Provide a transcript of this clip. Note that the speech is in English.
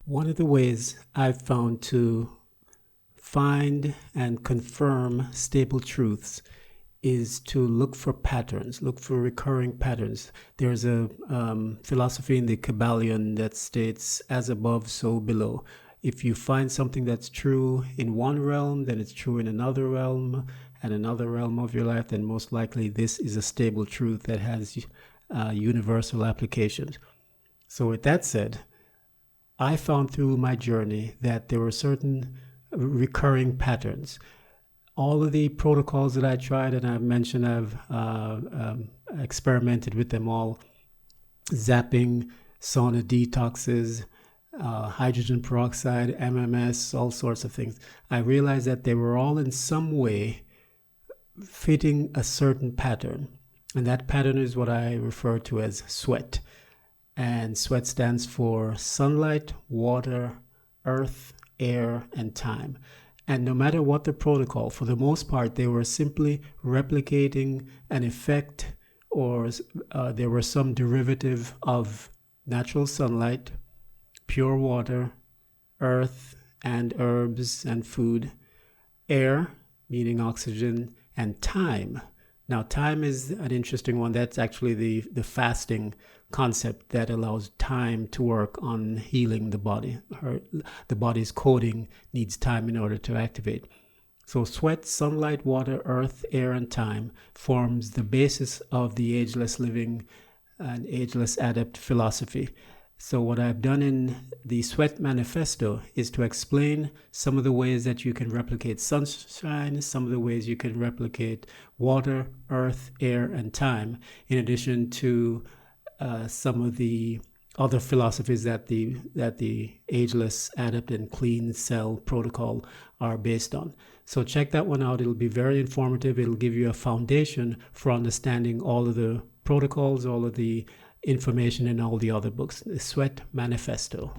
One of the ways I've found to find and confirm stable truths is to look for patterns, look for recurring patterns. There's a philosophy in the Kabbalion that states, as above, so below. If you find something that's true in one realm, then it's true in another realm, and another realm of your life, then most likely this is a stable truth that has universal applications. So with that said, I found through my journey that there were certain recurring patterns. All of the protocols that I tried, and I've mentioned, I've experimented with them all: zapping, sauna detoxes, hydrogen peroxide, MMS, all sorts of things. I realized that they were all in some way fitting a certain pattern. And that pattern is what I refer to as SWEAT. And S.W.E.A.T stands for sunlight, water, earth, air, and time. And no matter what the protocol, for the most part, they were simply replicating an effect, or there were some derivative of natural sunlight, pure water, earth, and herbs and food, air, meaning oxygen, and time. Now, time is an interesting one. That's actually the fasting concept that allows time to work on healing the body. The body's coding needs time in order to activate. So S.W.E.A.T, sunlight, water, earth, air, and time forms the basis of the ageless living and ageless adept philosophy. So what I've done in the S.W.E.T Manifesto is to explain some of the ways that you can replicate sunshine, some of the ways you can replicate water, earth, air, and time, in addition to some of the other philosophies that the ageless adept and clean cell protocol are based on. So check that one out. It'll be very informative. It'll give you a foundation for understanding all of the protocols, all of the information in all the other books. The S.W.E.T Manifesto.